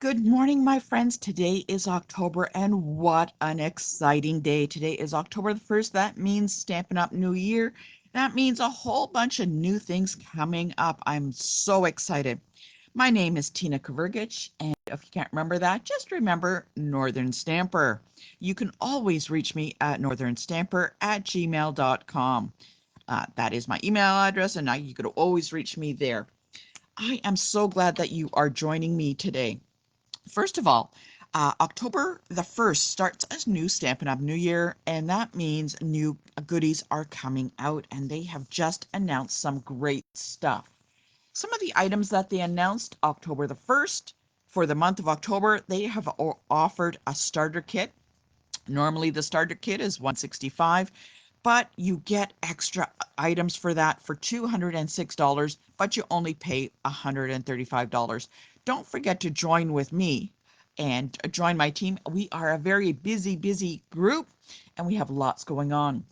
Good morning, my friends. Today is October, and what an exciting day. Today is October the 1st. That means Stampin' Up! New Year. That means a whole bunch of new things coming up. I'm so excited. My name is Tina Kavergich, and if you can't remember that, just remember Northern Stamper. You can always reach me at northernstamper@gmail.com. That is my email address, and you could always reach me there. I am so glad that you are joining me today. First of all, October the 1st starts a new Stampin' Up! New Year, and that means new goodies are coming out, and they have just announced some great stuff. Some of the items that they announced October the 1st for the month of October, they have offered a starter kit. Normally, the starter kit is $165, but you get extra items for that for $206, but you only pay $135. Don't forget to join with me and join my team. We are a very busy group, and we have lots going on.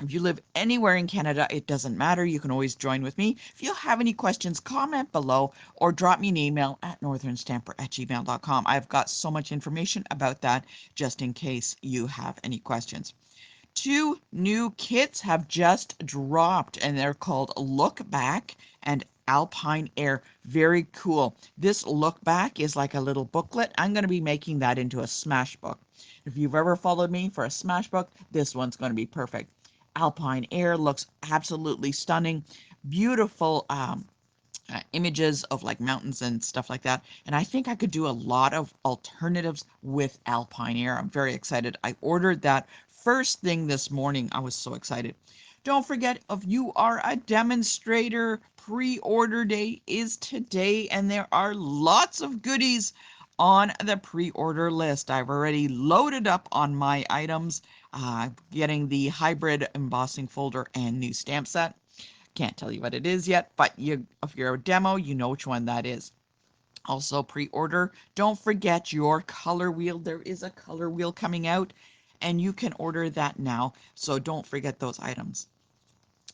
If you live anywhere in Canada, it doesn't matter. You can always join with me. If you have any questions, comment below or drop me an email at northernstamper@gmail.com. I've got so much information about that just in case you have any questions. Two new kits have just dropped, and they're called Look Back and Alpine Air. Very cool. This Look Back is like a little booklet. I'm going to be making that into a smash book. If you've ever followed me for a smash book, this one's going to be perfect. Alpine Air looks absolutely stunning. Beautiful images of like mountains and stuff like that. And I think I could do a lot of alternatives with Alpine Air. I'm very excited. I ordered that first thing this morning. I was so excited. Don't forget, if you are a demonstrator, pre-order day is today, and there are lots of goodies on the pre-order list. I've already loaded up on my items, getting the hybrid embossing folder and new stamp set. Can't tell you what it is yet, but if you're a demo, you know which one that is. Also, pre-order. Don't forget your color wheel. There is a color wheel coming out, and you can order that now. So don't forget those items.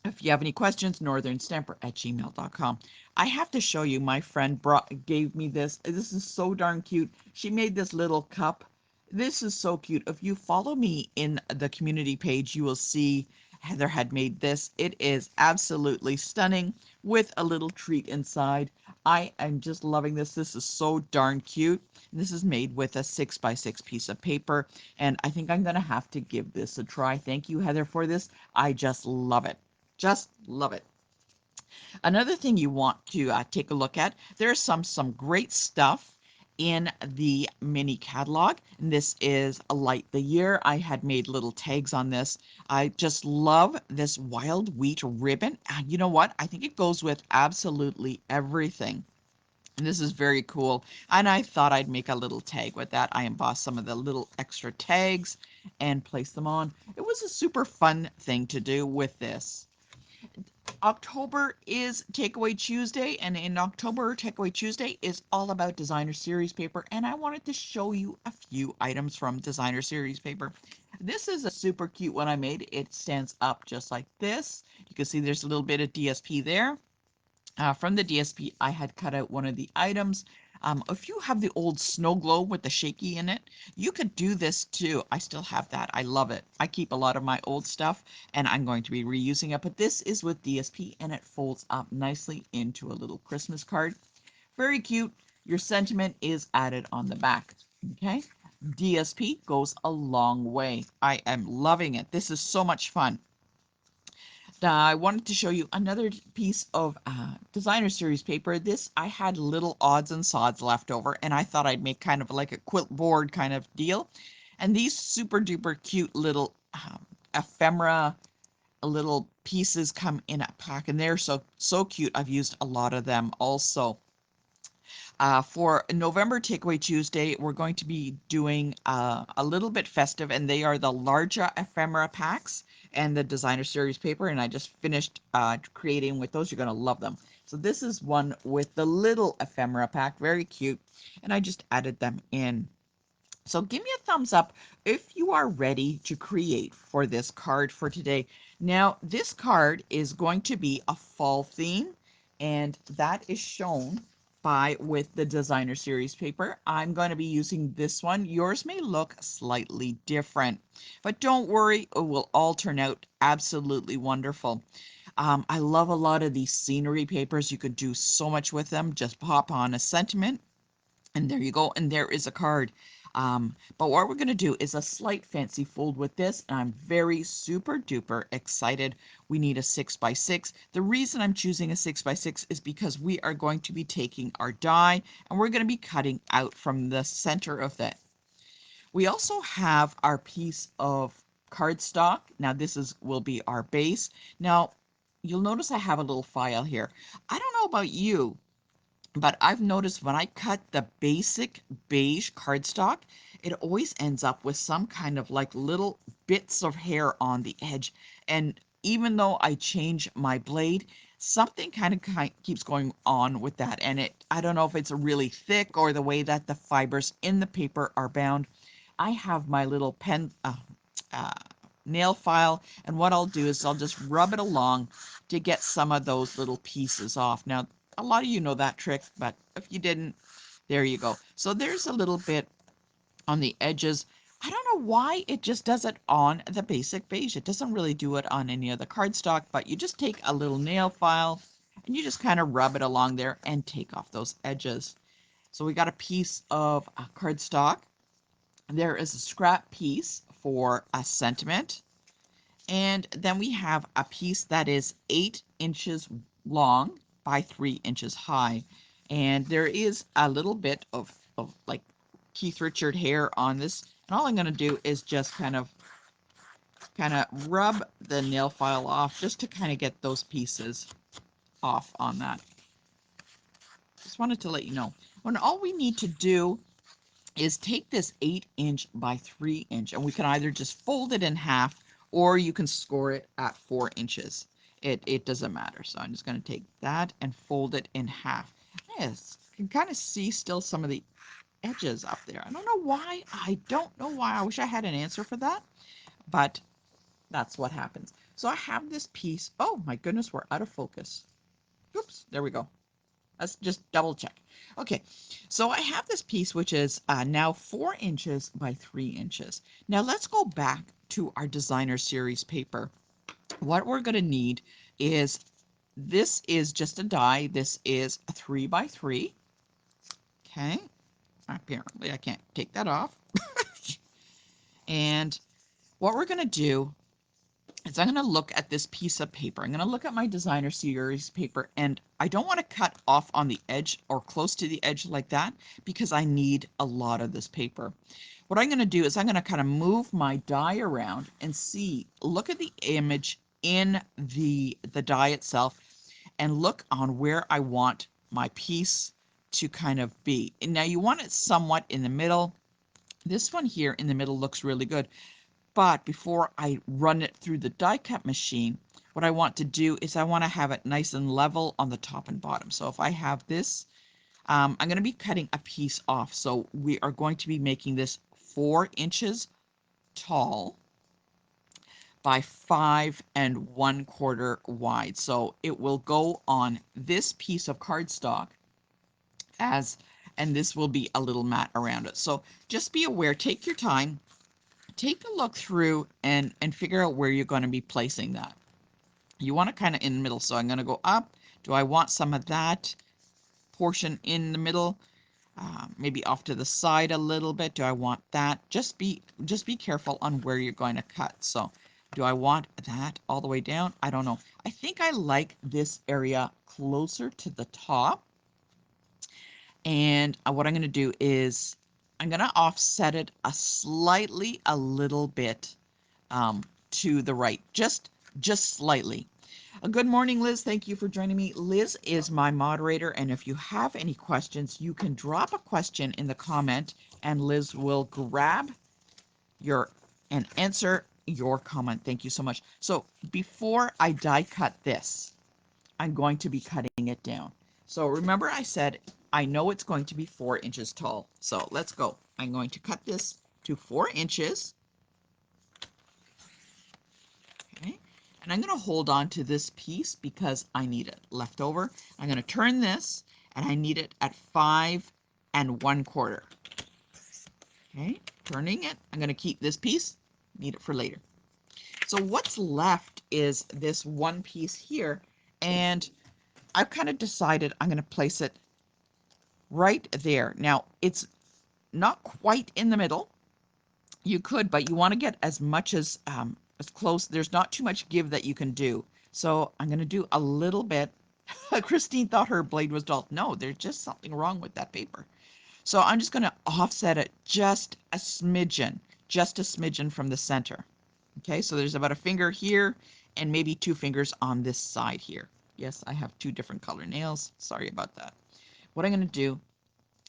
If you have any questions, northernstamper@gmail.com. I have to show you, my friend gave me this. This is so darn cute. She made this little cup. This is so cute. If you follow me in the community page, you will see Heather had made this. It is absolutely stunning with a little treat inside. I am just loving this. This is so darn cute. This is made with a 6x6 piece of paper, and I think I'm going to have to give this a try. Thank you, Heather, for this. I just love it. Just love it. Another thing you want to take a look at, there's some great stuff in the mini catalog. And this is a Light the Year. I had made little tags on this. I just love this wild wheat ribbon. And you know what? I think it goes with absolutely everything. And this is very cool. And I thought I'd make a little tag with that. I embossed some of the little extra tags and placed them on. It was a super fun thing to do with this. October is Takeaway Tuesday, and in October, Takeaway Tuesday is all about designer series paper, and I wanted to show you a few items from designer series paper. This is a super cute one I made. It stands up just like this. You can see there's a little bit of DSP there. From the DSP, I had cut out one of the items. If you have the old snow globe with the shaky in it, you could do this too. I still have that. I love it. I keep a lot of my old stuff, and I'm going to be reusing it. But this is with DSP, and it folds up nicely into a little Christmas card. Very cute. Your sentiment is added on the back. Okay. DSP goes a long way. I am loving it. This is so much fun. I wanted to show you another piece of designer series paper. This, I had little odds and sods left over, and I thought I'd make kind of like a quilt board kind of deal. And these super duper cute little ephemera little pieces come in a pack, and they're so cute. I've used a lot of them also. For November Takeaway Tuesday, we're going to be doing a little bit festive, and they are the larger ephemera packs and the designer series paper, and I just finished creating with those. You're going to love them. So this is one with the little ephemera pack, very cute, and I just added them in. So give me a thumbs up if you are ready to create for this card for today. Now, this card is going to be a fall theme, and that is shown by with the designer series paper. I'm going to be using this one. Yours may look slightly different, but don't worry, it will all turn out absolutely wonderful. I love a lot of these scenery papers. You could do so much with them. Just pop on a sentiment, and there you go. And there is a card. But what we're going to do is a slight fancy fold with this. And I'm very super duper excited. We need a 6x6. The reason I'm choosing a 6x6 is because we are going to be taking our die and we're going to be cutting out from the center of that. We also have our piece of cardstock. Now this will be our base. Now you'll notice I have a little file here. I don't know about you, but I've noticed when I cut the basic beige cardstock, it always ends up with some kind of like little bits of hair on the edge. And even though I change my blade, something kind of keeps going on with that. And I don't know if it's really thick or the way that the fibers in the paper are bound. I have my little uh, nail file, and what I'll do is I'll just rub it along to get some of those little pieces off. Now, a lot of you know that trick, but if you didn't, there you go. So there's a little bit on the edges. I don't know why it just does it on the basic beige. It doesn't really do it on any of the cardstock, but you just take a little nail file and you just kind of rub it along there and take off those edges. So we got a piece of cardstock. There is a scrap piece for a sentiment. And then we have a piece that is 8 inches long by 3 inches high. And there is a little bit of like Keith Richard hair on this. And all I'm going to do is just kind of rub the nail file off just to kind of get those pieces off on that. Just wanted to let you know. When all we need to do is take this 8-inch by 3-inch, and we can either just fold it in half or you can score it at 4 inches. It doesn't matter. So I'm just going to take that and fold it in half. Yes, you can kind of see still some of the edges up there. I don't know why. I don't know why. I wish I had an answer for that, but that's what happens. So I have this piece. Oh my goodness, we're out of focus. Oops, there we go. Let's just double check. Okay, so I have this piece which is now 4 inches by 3 inches. Now let's go back to our designer series paper. What we're going to need is, this is just a die. This is a 3 by 3. Okay, apparently I can't take that off. And what we're going to do is I'm going to look at this piece of paper. I'm going to look at my designer series paper, and I don't want to cut off on the edge or close to the edge like that because I need a lot of this paper. What I'm going to do is I'm going to kind of move my die around and look at the image in the die itself and look on where I want my piece to kind of be. And now you want it somewhat in the middle. This one here in the middle looks really good. But before I run it through the die cut machine, what I want to do is I want to have it nice and level on the top and bottom. So if I have this, I'm going to be cutting a piece off. So we are going to be making this 4 inches tall by 5 1/4 wide. So it will go on this piece of cardstock and this will be a little mat around it. So just be aware, take your time, take a look through and figure out where you're going to be placing that. You want it kind of in the middle. So I'm going to go up. Do I want some of that portion in the middle? Maybe off to the side a little bit. Do I want that? Just be careful on where you're going to cut. So do I want that all the way down? I don't know. I think I like this area closer to the top. And what I'm going to do is I'm going to offset it a little bit to the right, just slightly. Good morning, Liz. Thank you for joining me. Liz is my moderator, and if you have any questions, you can drop a question in the comment, and Liz will grab and answer your comment. Thank you so much. So before I die cut this, I'm going to be cutting it down. So remember I said I know it's going to be 4 inches tall. So let's go. I'm going to cut this to 4 inches. Okay. And I'm going to hold on to this piece because I need it left over. I'm going to turn this and I need it at 5 1/4. Okay, turning it. I'm going to keep this piece, need it for later. So what's left is this one piece here, and I've kind of decided I'm going to place it right there. Now, it's not quite in the middle. You could, but you want to get as much as close. There's not too much give that you can do. So I'm going to do a little bit. Christine thought her blade was dull. No, there's just something wrong with that paper. So I'm just going to offset it just a smidgen from the center. Okay, so there's about a finger here and maybe 2 fingers on this side here. Yes, I have 2 different color nails. Sorry about that. What I'm going to do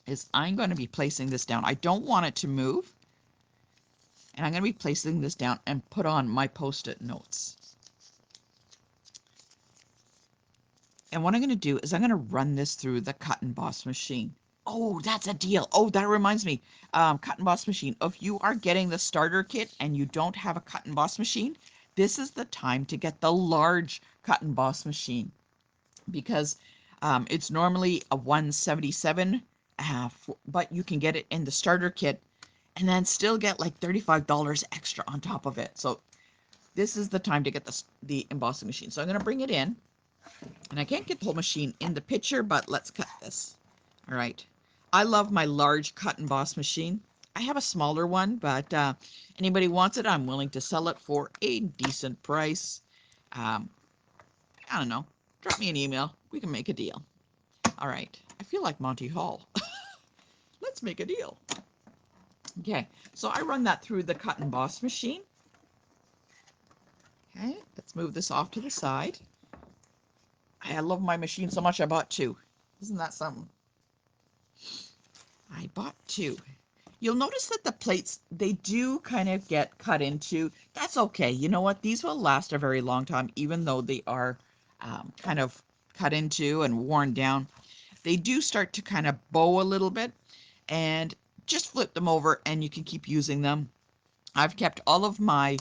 is I'm going to be placing this down. I don't want it to move. And I'm going to be placing this down and put on my post-it notes. And what I'm going to do is I'm going to run this through the cut and emboss machine. Oh, that's a deal. Oh, that reminds me. Cut and emboss machine. If you are getting the starter kit and you don't have a cut and emboss machine, this is the time to get the large cut and emboss machine, because it's normally a 177, but you can get it in the starter kit and then still get like $35 extra on top of it. So this is the time to get the embossing machine. So I'm going to bring it in, and I can't get the whole machine in the picture, but let's cut this. All right. I love my large cut and emboss machine. I have a smaller one, but anybody wants it, I'm willing to sell it for a decent price. I don't know. Drop me an email. We can make a deal. All right. I feel like Monty Hall. Let's make a deal. Okay. So I run that through the cut and emboss machine. Okay. Let's move this off to the side. I love my machine so much I bought 2. Isn't that something? I bought 2. You'll notice that the plates, they do kind of get cut into. That's okay. You know what? These will last a very long time, even though they are kind of cut into and worn down. They do start to kind of bow a little bit, and just flip them over and you can keep using them. I've kept all of my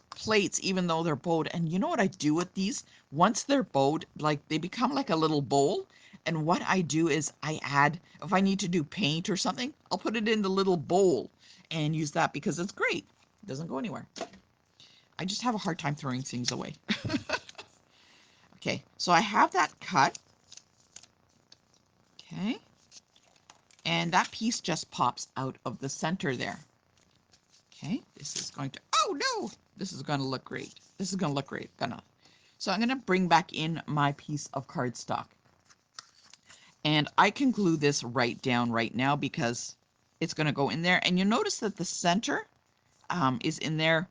plates, even though they're bowed. And you know what I do with these? Once they're bowed, like they become like a little bowl. And what I do is I add, if I need to do paint or something, I'll put it in the little bowl and use that because it's great. It doesn't go anywhere. I just have a hard time throwing things away. Okay, so I have that cut. Okay. And that piece just pops out of the center there. Okay, this is going to, oh no, this is going to look great. This is going to look great. So I'm going to bring back in my piece of cardstock. And I can glue this right down right now because it's going to go in there. And you notice that the center is in there.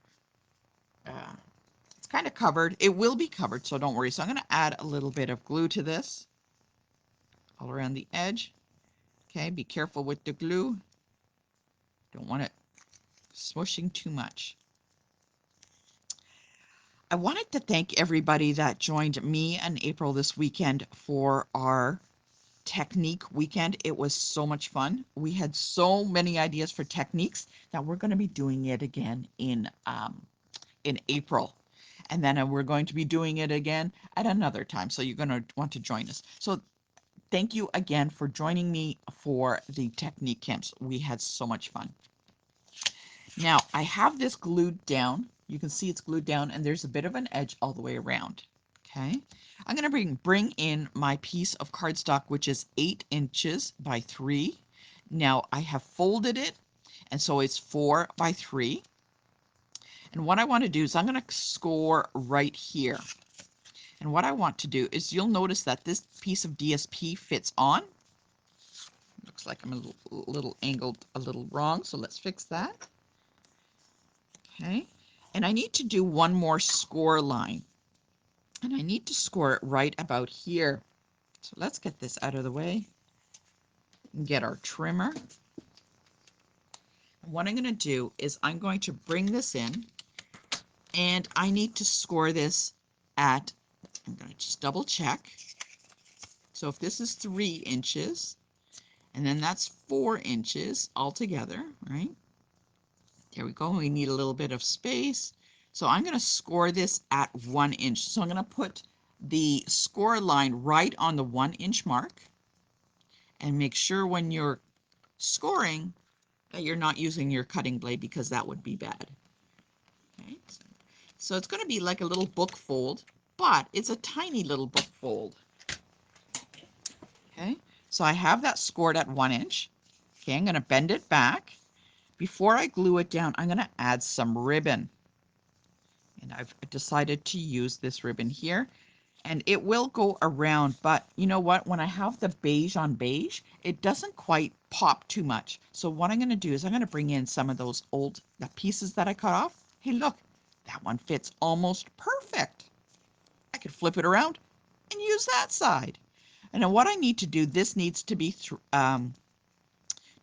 It's kind of covered. It will be covered, so don't worry. So I'm going to add a little bit of glue to this all around the edge. Okay, be careful with the glue. Don't want it smushing too much. I wanted to thank everybody that joined me and April this weekend for our technique weekend. It was so much fun. We had so many ideas for techniques that we're going to be doing it again in April. And then we're going to be doing it again at another time. So you're going to want to join us. So thank you again for joining me for the technique camps. We had so much fun. Now I have this glued down. You can see it's glued down and there's a bit of an edge all the way around. Okay. I'm going to bring in my piece of cardstock, which is 8 inches by 3. Now I have folded it, and so it's 4 by 3. And what I want to do is I'm going to score right here. And what I want to do is you'll notice that this piece of DSP fits on. Looks like I'm a little angled a little wrong, so let's fix that. Okay. And I need to do one more score line. And I need to score it right about here. So let's get this out of the way and get our trimmer. What I'm going to do is I'm going to bring this in, and I need to score this at, I'm going to just double check. So if this is 3 inches, and then that's 4 inches altogether, right? There we go. We need a little bit of space. So I'm going to score this at 1 inch. So I'm going to put the score line right on the 1 inch mark. And make sure when you're scoring that you're not using your cutting blade, because that would be bad. Okay, so it's going to be like a little book fold, but it's a tiny little book fold. Okay, so I have that scored at 1 inch. Okay, I'm going to bend it back. Before I glue it down, I'm going to add some ribbon. And I've decided to use this ribbon here. And it will go around, but you know what? When I have the beige on beige, it doesn't quite pop too much. So what I'm going to do is I'm going to bring in some of those the pieces that I cut off. Hey, look, that one fits almost perfect. I could flip it around and use that side. And then what I need to do, this needs to be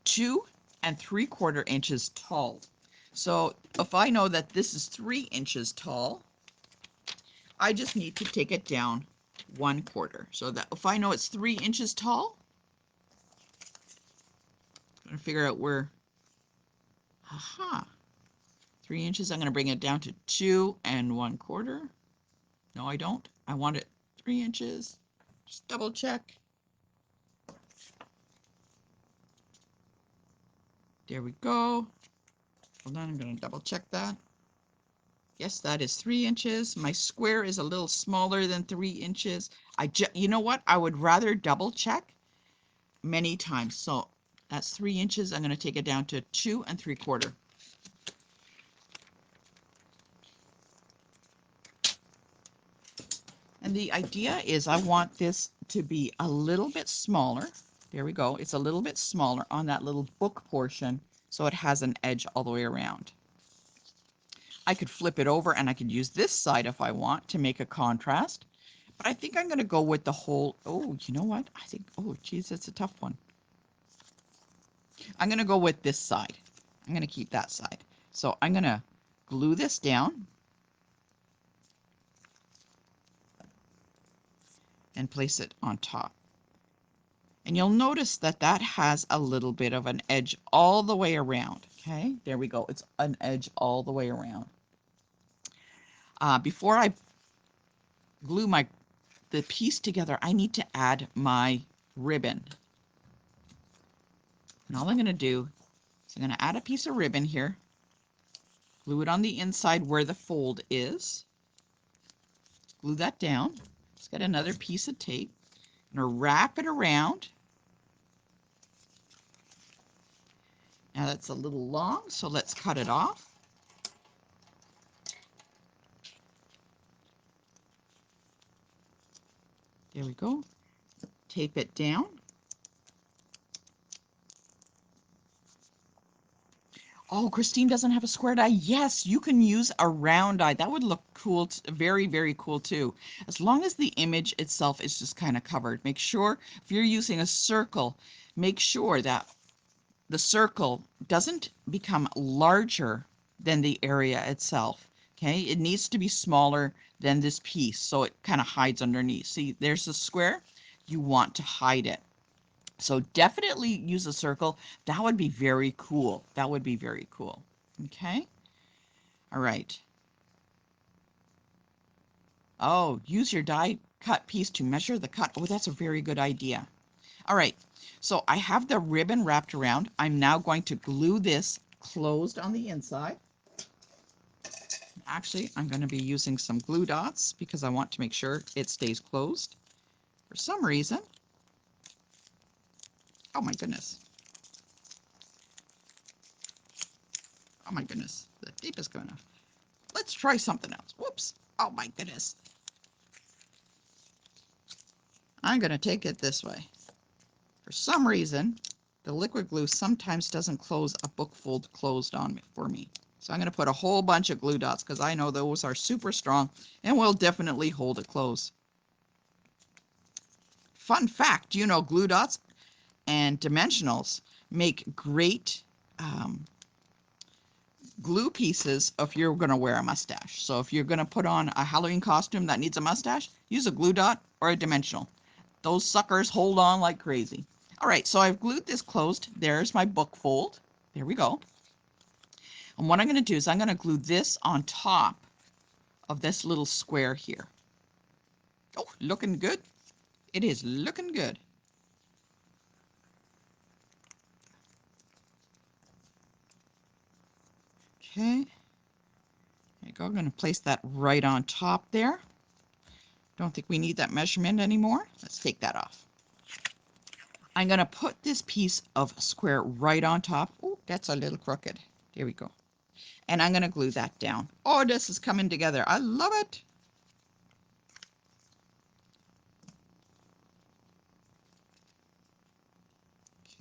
2 3/4 inches tall. So if I know that this is 3 inches tall, I just need to take it down 1/4. So that if I know it's 3 inches tall, I'm going to figure out where, aha, 3 inches. I'm going to bring it down to 2 1/4. No, I don't. I want it 3 inches. Just double check. There we go. Hold on, I'm going to double check that. Yes, that is 3 inches. My square is a little smaller than 3 inches. You know what? I would rather double check many times. So that's 3 inches. I'm going to take it down to 2 3/4. And the idea is I want this to be a little bit smaller. There we go. It's a little bit smaller on that little book portion, so it has an edge all the way around. I could flip it over and I could use this side if I want to make a contrast. But I think I'm going to go with the whole, oh, you know what? I think, oh, geez, that's a tough one. I'm going to go with this side. I'm going to keep that side. So I'm going to glue this down and place it on top. And you'll notice that that has a little bit of an edge all the way around. Okay, there we go. It's an edge all the way around. Before I glue the piece together, I need to add my ribbon. And all I'm going to do is I'm going to add a piece of ribbon here, glue it on the inside where the fold is, glue that down. Let's get another piece of tape. I'm going to wrap it around. Now that's a little long, so let's cut it off. There we go. Tape it down. Oh, Christine doesn't have a square die. Yes, you can use a round die. That would look cool, very, very cool too. As long as the image itself is just kind of covered. Make sure if you're using a circle, make sure that the circle doesn't become larger than the area itself. Okay, it needs to be smaller than this piece so it kind of hides underneath. See, there's the square. You want to hide it. So definitely use a circle. That would be very cool. That would be very cool. Okay. All right. Oh, use your die cut piece to measure the cut. Oh, that's a very good idea. All right. So I have the ribbon wrapped around. I'm now going to glue this closed on the inside. Actually, I'm going to be using some glue dots because I want to make sure it stays closed. For some reason, oh my goodness. Oh my goodness, the tape is going off. Let's try something else. Whoops. Oh my goodness. I'm going to take it this way. For some reason, the liquid glue sometimes doesn't close a book fold closed on for me. So I'm going to put a whole bunch of glue dots because I know those are super strong and will definitely hold it closed. Fun fact, you know, glue dots and dimensionals make great glue pieces if you're going to wear a mustache. So if you're going to put on a Halloween costume that needs a mustache, use a glue dot or a dimensional. Those suckers hold on like crazy. All right, so I've glued this closed. There's my book fold. There we go. And what I'm going to do is I'm going to glue this on top of this little square here. Oh, looking good. It is looking good. Okay. There you go. I'm going to place that right on top there. Don't think we need that measurement anymore. Let's take that off. I'm going to put this piece of square right on top. Oh, that's a little crooked. There we go. And I'm going to glue that down. Oh, this is coming together. I love it.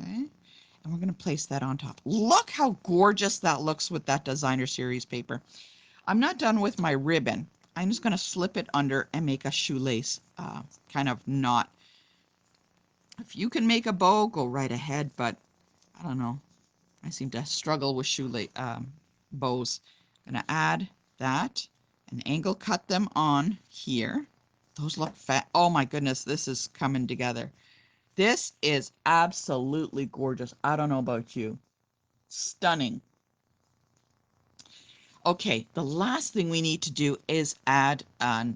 Okay. And we're going to place that on top. Look how gorgeous that looks with that designer series paper. I'm not done with my ribbon. I'm just going to slip it under and make a shoelace kind of knot. If you can make a bow, go right ahead, but I don't know. I seem to struggle with shoelace bows. I'm going to add that and angle cut them on here. Those look fat. Oh my goodness, this is coming together. This is absolutely gorgeous. I don't know about you. Stunning. Okay, the last thing we need to do is add a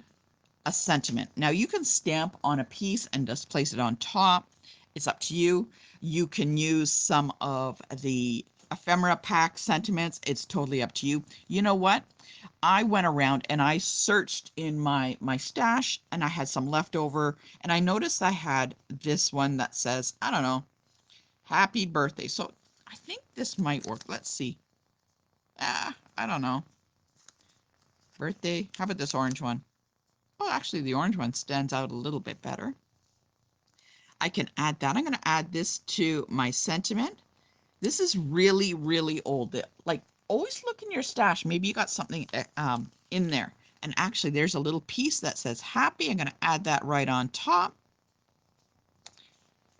sentiment. Now you can stamp on a piece and just place it on top. It's up to you. You can use some of the ephemera pack sentiments. It's totally up to you. You know what? I went around and I searched in my stash and I had some leftover and I noticed I had this one that says, I don't know, happy birthday. So I think this might work. Let's see. I don't know. Birthday. How about this orange one? Oh, actually, the orange one stands out a little bit better. I can add that. I'm going to add this to my sentiment. This is really, really old. Like, always look in your stash. Maybe you got something in there. And actually, there's a little piece that says happy. I'm going to add that right on top.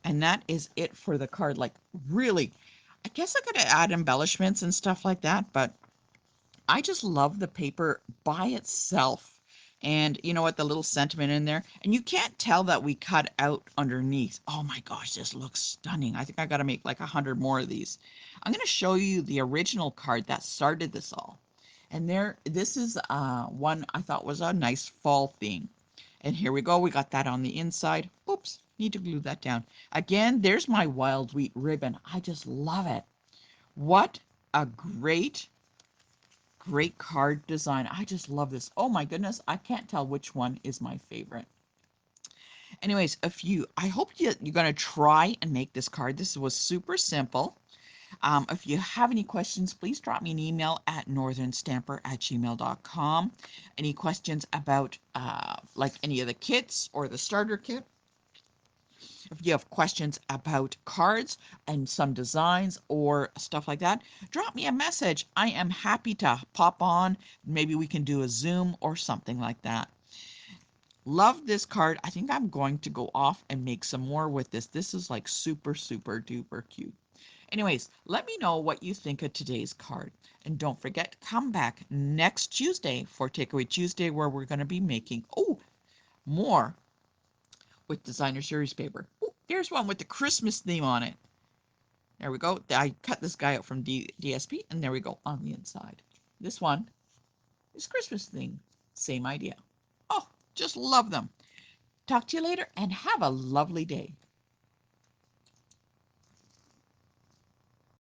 And that is it for the card. Like, really, I guess I could add embellishments and stuff like that, but I just love the paper by itself. And you know what? The little sentiment in there. And you can't tell that we cut out underneath. Oh my gosh, this looks stunning. I think I got to make like 100 more of these. I'm going to show you the original card that started this all. And this is one I thought was a nice fall theme. And here we go. We got that on the inside. Oops, need to glue that down. Again, there's my wild wheat ribbon. I just love it. What a great card design. I just love this. Oh my goodness, I can't tell which one is my favorite. Anyways, I hope you're going to try and make this card. This was super simple. If you have any questions, please drop me an email at northernstamper@gmail.com. Any questions about like any of the kits or the starter kit? If you have questions about cards and some designs or stuff like that, drop me a message. I am happy to pop on. Maybe we can do a Zoom or something like that. Love this card. I think I'm going to go off and make some more with this. This is like super, super duper cute. Anyways, let me know what you think of today's card. And don't forget, come back next Tuesday for Takeaway Tuesday, where we're going to be making, more with designer series paper. Ooh, there's one with the Christmas theme on it. There we go. I cut this guy out from DSP, and there we go on the inside. This one is Christmas theme. Same idea. Oh, just love them. Talk to you later, and have a lovely day.